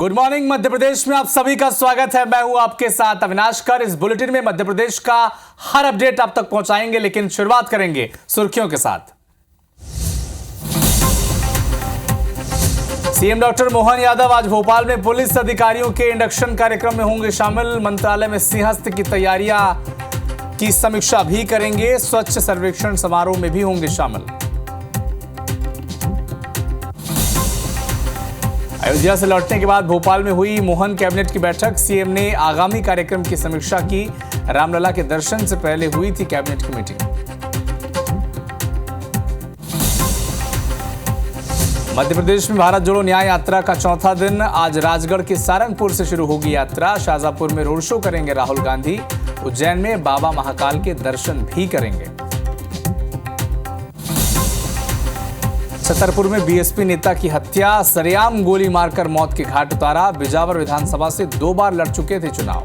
Good morning Madhya Pradesh में आप सभी का स्वागत है। मैं हूं आपके साथ अविनाश कर। इस बुलेटिन में मध्य प्रदेश का हर अपडेट आप तक पहुंचाएंगे, लेकिन शुरुआत करेंगे सुर्खियों के साथ। सीएम डॉक्टर मोहन यादव आज भोपाल में पुलिस अधिकारियों के इंडक्शन कार्यक्रम में होंगे शामिल। मंत्रालय में सिंहस्थ की तैयारियां की समीक्षा भी करेंगे। स्वच्छ सर्वेक्षण समारोह में भी होंगे शामिल। अयोध्या से लौटने के बाद भोपाल में हुई मोहन कैबिनेट की बैठक। सीएम ने आगामी कार्यक्रम की समीक्षा की। रामलला के दर्शन से पहले हुई थी कैबिनेट की मीटिंग। मध्य प्रदेश में भारत जोड़ो न्याय यात्रा का चौथा दिन आज राजगढ़ के सारंगपुर से शुरू होगी यात्रा। शाजापुर में रोड शो करेंगे राहुल गांधी। उज्जैन में बाबा महाकाल के दर्शन भी करेंगे। छतरपुर में बीएसपी नेता की हत्या, सरेआम गोली मारकर मौत के घाट उतारा। बिजावर विधानसभा से 2 बार लड़ चुके थे चुनाव।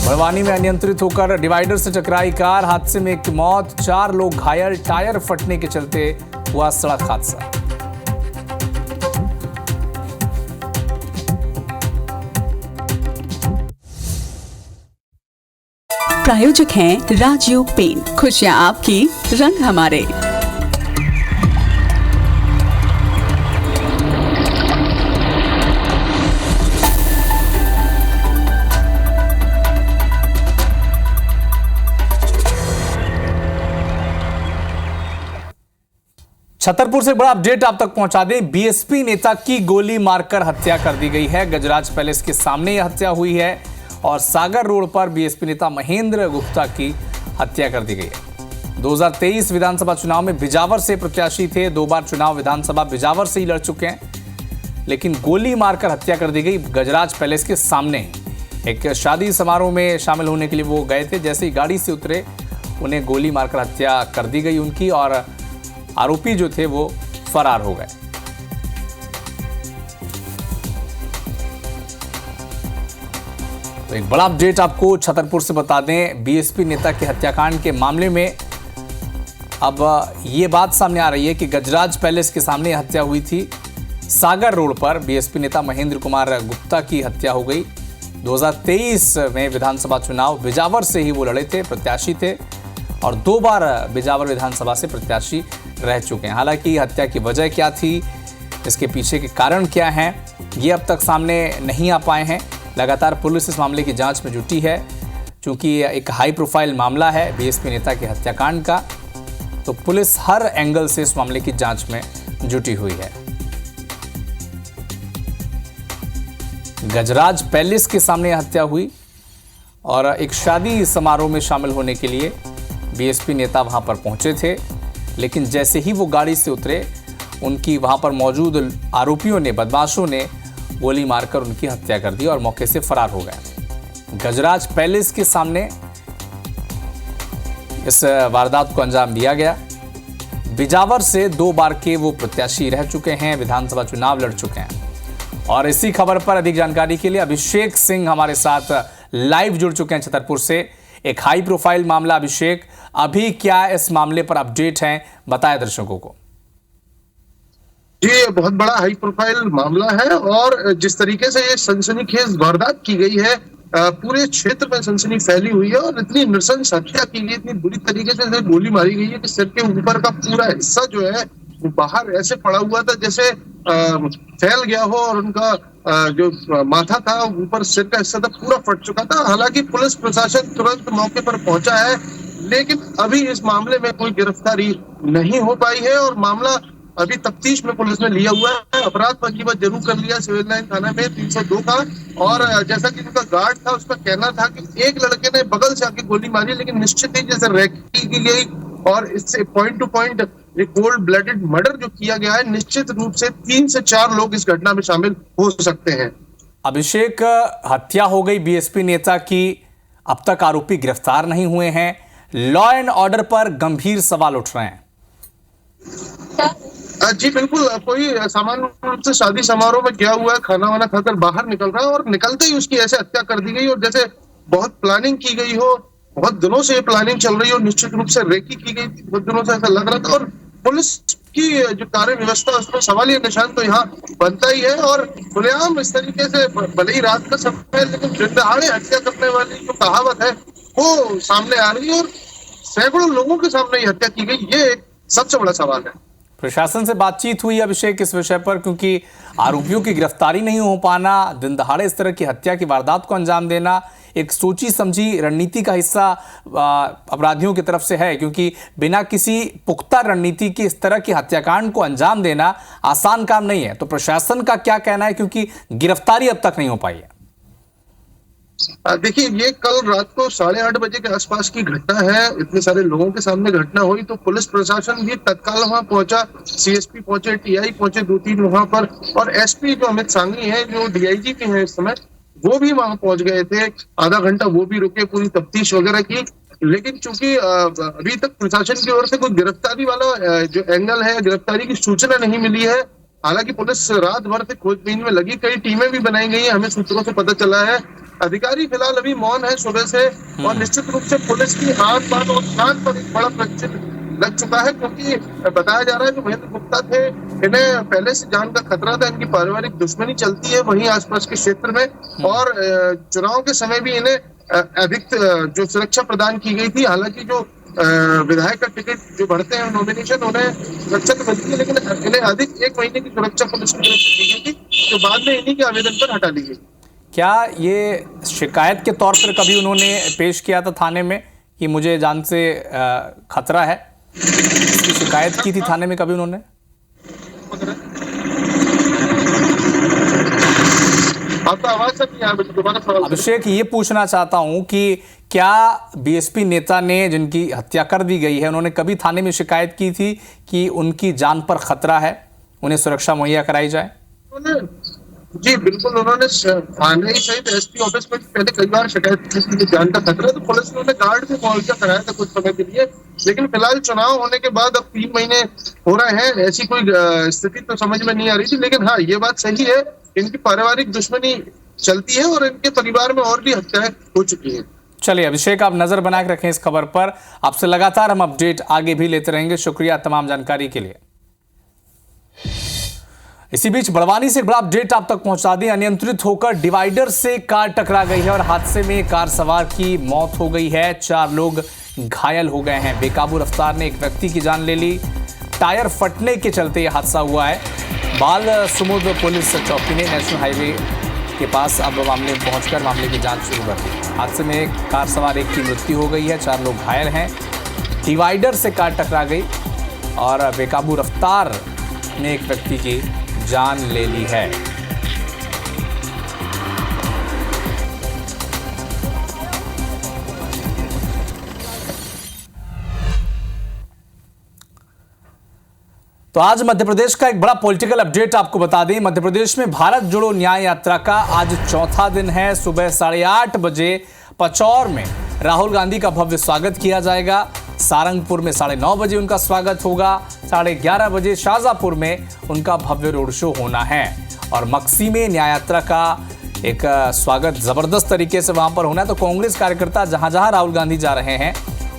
बड़वानी में अनियंत्रित होकर डिवाइडर से टकराई कार। हादसे में 1 की मौत, 4 लोग घायल। टायर फटने के चलते हुआ सड़क हादसा। प्रायोजक हैं राजयोग पेंट। खुशियां आपकी, रंग हमारे। छतरपुर से बड़ा अपडेट आप तक पहुंचा दें। बीएसपी नेता की गोली मारकर हत्या कर दी गई है। गजराज पैलेस के सामने यह हत्या हुई है और सागर रोड पर बीएसपी नेता महेंद्र गुप्ता की हत्या कर दी गई है। 2023 विधानसभा चुनाव में बिजावर से प्रत्याशी थे। 2 बार चुनाव विधानसभा बिजावर से ही लड़ चुके हैं, लेकिन गोली मारकर हत्या कर दी गई गजराज पैलेस के सामने। एक शादी समारोह में शामिल होने के लिए वो गए थे। जैसे ही गाड़ी से उतरे उन्हें गोली मारकर हत्या कर दी गई उनकी, और आरोपी जो थे वो फरार हो गए। तो एक बड़ा अपडेट आपको छतरपुर से बता दें। बीएसपी नेता के हत्याकांड के मामले में अब ये बात सामने आ रही है कि गजराज पैलेस के सामने हत्या हुई थी। सागर रोड पर बीएसपी नेता महेंद्र कुमार गुप्ता की हत्या हो गई। 2023 में विधानसभा चुनाव बिजावर से ही वो लड़े थे, प्रत्याशी थे, और 2 बार बिजावर विधानसभा से प्रत्याशी रह चुके हैं। हालांकि हत्या की वजह क्या थी, इसके पीछे के कारण क्या हैं, ये अब तक सामने नहीं आ पाए हैं। लगातार पुलिस इस मामले की जांच में जुटी है। चूंकि एक हाई प्रोफाइल मामला है बीएसपी नेता के हत्याकांड का, तो पुलिस हर एंगल से इस मामले की जांच में जुटी हुई है। गजराज पैलेस के सामने हत्या हुई और एक शादी समारोह में शामिल होने के लिए बीएसपी नेता वहां पर पहुंचे थे, लेकिन जैसे ही वो गाड़ी से उतरे उनकी वहां पर मौजूद आरोपियों ने, बदमाशों ने गोली मारकर उनकी हत्या कर दी और मौके से फरार हो गए। गजराज पैलेस के सामने इस वारदात को अंजाम दिया गया। बिजावर से 2 बार के वो प्रत्याशी रह चुके हैं, विधानसभा चुनाव लड़ चुके हैं। और इसी खबर पर अधिक जानकारी के लिए अभिषेक सिंह हमारे साथ लाइव जुड़ चुके हैं छतरपुर से। एक हाई प्रोफाइल मामला। अभिषेक, अभी क्या इस मामले पर अपडेट है, बताएं दर्शकों को। ये बहुत बड़ा हाई प्रोफाइल मामला है और जिस तरीके से ये सनसनीखेज वारदात की गई है, पूरे क्षेत्र में सनसनी फैली हुई है और इतनी नृशंस हत्या की गई, इतनी बुरी तरीके से गोली मारी गई है कि सिर के ऊपर का पूरा हिस्सा जो है वो बाहर ऐसे पड़ा हुआ था जैसे फैल गया हो, और उनका जो माथा था ऊपर, सिर का हिस्सा था, पूरा फट चुका था। हालांकि पुलिस प्रशासन तुरंत मौके पर पहुंचा है, लेकिन अभी इस मामले में कोई गिरफ्तारी नहीं हो पाई है और मामला अभी तफ्तीश में पुलिस ने लिया हुआ है। अपराध पंजीबद्ध जरूर कर लिया सिविल लाइन थाना में 302 का। और जैसा कि उनका गार्ड था, उसका कहना था कि एक लड़के ने बगल से आके गोली मारी, लेकिन निश्चित ही जैसे रैकी की गई और इससे पॉइंट टू पॉइंट एक कोल्ड ब्लडेड मर्डर जो किया गया है, निश्चित रूप से 3 से 4 लोग इस घटना में शामिल हो सकते हैं। अभिषेक, हत्या हो गई बीएसपी नेता की, अब तक आरोपी गिरफ्तार नहीं हुए हैं। लॉ एंड ऑर्डर पर गंभीर सवाल उठ रहे हैं। जी बिल्कुल, कोई सामान्य रूप से शादी समारोह में गया हुआ है, खाना वाना खाकर बाहर निकल रहा है और निकलते ही उसकी ऐसे हत्या कर दी गई, और जैसे बहुत प्लानिंग की गई हो, बहुत दिनों से ये प्लानिंग चल रही हो, निश्चित रूप से रेकी की गई थी, बहुत दिनों से ऐसा लग रहा था। और पुलिस की जो कार्य व्यवस्था है उसमें सवालिया निशान तो यहाँ बनता ही है। और खुलेआम इस तरीके से भले ही रात का समय है लेकिन दिन दहाड़े हत्या करने वाली जो कहावत है वो सामने आ रही है और सैकड़ों लोगों के सामने ये हत्या की गई, ये एक सबसे बड़ा सवाल है। प्रशासन से बातचीत हुई अभिषेक इस विषय पर, क्योंकि आरोपियों की गिरफ्तारी नहीं हो पाना, दिन दहाड़े इस तरह की हत्या की वारदात को अंजाम देना एक सोची समझी रणनीति का हिस्सा अपराधियों की तरफ से है, क्योंकि बिना किसी पुख्ता रणनीति की इस तरह की हत्याकांड को अंजाम देना आसान काम नहीं है। तो प्रशासन का क्या कहना है, क्योंकि गिरफ्तारी अब तक नहीं हो पाई है? देखिए, ये कल रात को 8:30 बजे के आसपास की घटना है। इतने सारे लोगों के सामने घटना हुई तो पुलिस प्रशासन भी तत्काल वहां पहुंचा, सीएसपी पहुंचे, टीआई पहुंचे 2-3 वहां पर, और एसपी जो अमित सांघी है, जो डीआईजी भी है इस समय, वो भी वहां पहुंच गए थे। आधा घंटा वो भी रुके, पूरी तफ्तीश वगैरह की। लेकिन चूंकि अभी तक प्रशासन की ओर से कोई गिरफ्तारी वाला जो एंगल है, गिरफ्तारी की सूचना नहीं मिली है। हालांकि पुलिस रात भर से खोजबीन में लगी, कई टीमें भी बनाई गई है, हमें सूत्रों से पता चला है। अधिकारी फिलहाल अभी मौन है सुबह से, और निश्चित रूप से पुलिस की हाथ बात और जांच पर एक बड़ा प्रश्न लग चुका है, क्योंकि बताया जा रहा है कि महेंद्र गुप्ता थे, इन्हें पहले से जान का खतरा था, इनकी पारिवारिक दुश्मनी चलती है वहीं आसपास के क्षेत्र में, और चुनाव के समय भी इन्हें अधिक जो सुरक्षा प्रदान की गई थी। हालांकि जो विधायक का टिकट जो बढ़ते हैं नॉमिनेशन, उन्हें सुरक्षा तो मिलती है, लेकिन इन्हें अधिक 1 महीने की सुरक्षा पुलिस की तरफ से दी गई थी, जो बाद में इन्हीं के आवेदन पर हटा ली गई। क्या ये शिकायत के तौर पर कभी उन्होंने पेश किया था थाने में कि मुझे जान से खतरा है? इसकी शिकायत की थी थाने में कभी उन्होंने? आपका आवाज सब दोबारा सवाल। अभिषेक, ये पूछना चाहता हूं कि क्या बीएसपी नेता ने, जिनकी हत्या कर दी गई है, उन्होंने कभी थाने में शिकायत की थी कि उनकी जान पर खतरा है, उन्हें सुरक्षा मुहैया कराई जाए? जी बिल्कुल, उन्होंने थाने ही सहित एसपी ऑफिस में पहले कई बार शिकायत की थी, जान का खतरा, तो पुलिस ने उन्हें गार्ड भी मुहैया कराया था कुछ समय के लिए। लेकिन फिलहाल चुनाव होने के बाद अब 3 महीने हो रहे हैं, ऐसी कोई स्थिति तो समझ में नहीं आ रही थी। लेकिन हाँ, ये बात सही है, इनकी पारिवारिक दुश्मनी चलती है और इनके परिवार में और भी हत्याएं हो चुकी हैं। चलिए अभिषेक, आप नजर बना के रखें इस खबर पर, आपसे लगातार हम अपडेट आगे भी लेते रहेंगे। शुक्रिया तमाम जानकारी के लिए। इसी बीच बड़वानी से एक बड़ा अपडेट आप तक पहुंचा दें। अनियंत्रित होकर डिवाइडर से कार टकरा गई है और हादसे में कार सवार की मौत हो गई है, 4 लोग घायल हो गए हैं। बेकाबू रफ्तार ने एक व्यक्ति की जान ले ली। टायर फटने के चलते यह हादसा हुआ है। बाल सुमुद पुलिस चौकी ने नेशनल हाईवे के पास अब मामले में पहुंचकर मामले की जांच शुरू कर दी। हादसे में एक कार सवार एक की मृत्यु हो गई है, 4 लोग घायल हैं। डिवाइडर से कार टकरा गई और बेकाबू रफ्तार ने एक व्यक्ति की जान ले ली है। तो आज मध्य प्रदेश का एक बड़ा पॉलिटिकल अपडेट आपको बता दें। मध्य प्रदेश में भारत जोड़ो न्याय यात्रा का आज चौथा दिन है। सुबह 8:30 बजे पचौर में राहुल गांधी का भव्य स्वागत किया जाएगा। सारंगपुर में 9:30 बजे उनका स्वागत होगा। 11:30 बजे शाहजहांपुर में उनका भव्य रोड शो होना है और मक्सी में न्याय यात्रा का एक स्वागत जबरदस्त तरीके से वहां पर होना है। तो कांग्रेस कार्यकर्ता जहां जहां राहुल गांधी जा रहे हैं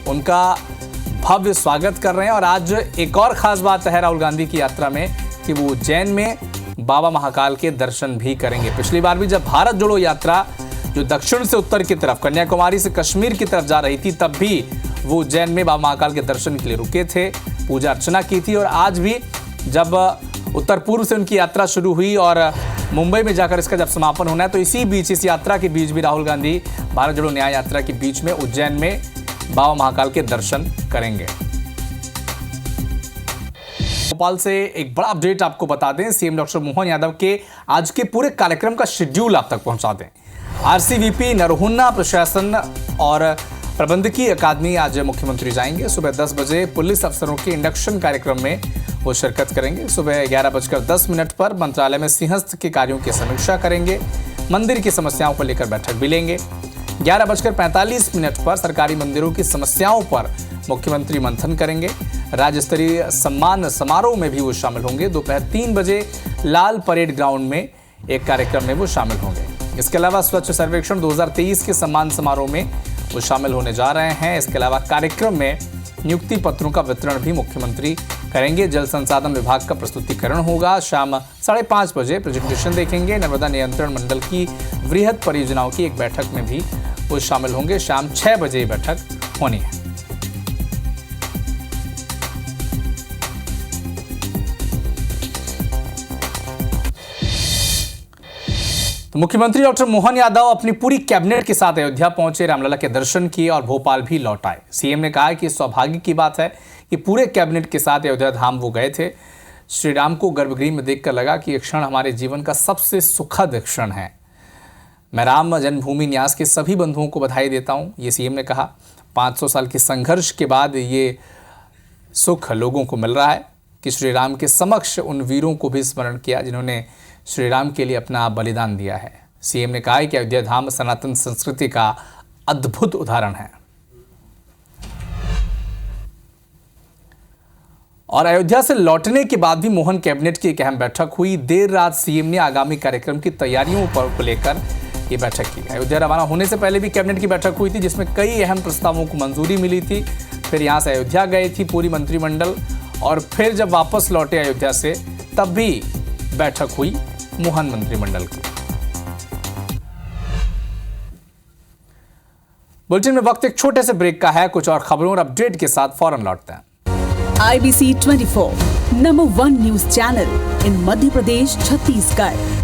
उनका भव्य स्वागत कर रहे हैं। और आज एक और खास बात है राहुल गांधी की यात्रा में कि वो उज्जैन में बाबा महाकाल के दर्शन भी करेंगे। पिछली बार भी जब भारत जोड़ो यात्रा जो दक्षिण से उत्तर की तरफ, कन्याकुमारी से कश्मीर की तरफ जा रही थी, तब भी वो उज्जैन में बाबा महाकाल के दर्शन के लिए रुके थे, पूजा अर्चना की थी। और आज भी जब उत्तर पूर्व से उनकी यात्रा शुरू हुई और मुंबई में जाकर इसका जब समापन होना है, तो इसी बीच, इस यात्रा के बीच भी राहुल गांधी भारत जोड़ो न्याय यात्रा के बीच में उज्जैन में बाबा महाकाल के दर्शन करेंगे। भोपाल से एक बड़ा अपडेट आपको बता दें। सीएम डॉक्टर मोहन यादव के आज के पूरे कार्यक्रम का शेड्यूल आप तक पहुंचा दें। आरसीवीपी, नरहुन्ना प्रशासन और प्रबंधकीय अकादमी आज मुख्यमंत्री जाएंगे। सुबह 10 बजे पुलिस अफसरों के इंडक्शन कार्यक्रम में वो शिरकत करेंगे। सुबह 11:10 पर मंत्रालय में सिंहस्थ के कार्यों की समीक्षा करेंगे। मंदिर की समस्याओं को लेकर बैठक भी लेंगे। 11:45 पर सरकारी मंदिरों की समस्याओं पर मुख्यमंत्री मंथन करेंगे। राज्य स्तरीय सम्मान समारोह में भी वो शामिल होंगे। दोपहर 3 बजे लाल परेड ग्राउंड में एक कार्यक्रम में वो शामिल होंगे। इसके अलावा स्वच्छ सर्वेक्षण 2023 के सम्मान समारोह में वो शामिल होने जा रहे हैं। इसके अलावा कार्यक्रम में नियुक्ति पत्रों का वितरण भी मुख्यमंत्री करेंगे। जल संसाधन विभाग का प्रस्तुतिकरण होगा। शाम 5:30 बजे प्रेजेंटेशन देखेंगे। नर्मदा नियंत्रण मंडल की वृहद परियोजनाओं की एक बैठक में भी वो शामिल होंगे। शाम 6 बजे ये बैठक होनी है। तो मुख्यमंत्री डॉक्टर मोहन यादव अपनी पूरी कैबिनेट के साथ अयोध्या पहुंचे, रामलला के दर्शन किए और भोपाल भी लौट आए। सीएम ने कहा कि सौभाग्य की बात है कि पूरे कैबिनेट के साथ अयोध्या धाम वो गए थे। श्री राम को गर्भगृह में देखकर लगा कि ये क्षण हमारे जीवन का सबसे सुखद क्षण है। मैं राम जन्मभूमि न्यास के सभी बंधुओं को बधाई देता हूँ, ये सीएम ने कहा। 500 साल के संघर्ष के बाद ये सुख लोगों को मिल रहा है कि श्री राम के समक्ष उन वीरों को भी स्मरण किया जिन्होंने श्री राम के लिए अपना बलिदान दिया है। सीएम ने कहा कि अयोध्या धाम सनातन संस्कृति का अद्भुत उदाहरण है। और अयोध्या से लौटने के बाद भी मोहन कैबिनेट की एक अहम बैठक हुई। देर रात सीएम ने आगामी कार्यक्रम की तैयारियों पर को लेकर ये बैठक की। अयोध्या रवाना होने से पहले भी कैबिनेट की बैठक हुई थी, जिसमें कई अहम प्रस्तावों को मंजूरी मिली थी। फिर यहां से अयोध्या गई थी पूरी मंत्रिमंडल, और फिर जब वापस लौटे अयोध्या से तब भी बैठक हुई मोहन मंत्रिमंडल की। बुलेटिन में वक्त एक छोटे से ब्रेक का है। कुछ और खबरों और अपडेट के साथ फौरन लौटते हैं। IBC 24 number 1 news channel in Madhya Pradesh, Chhattisgarh.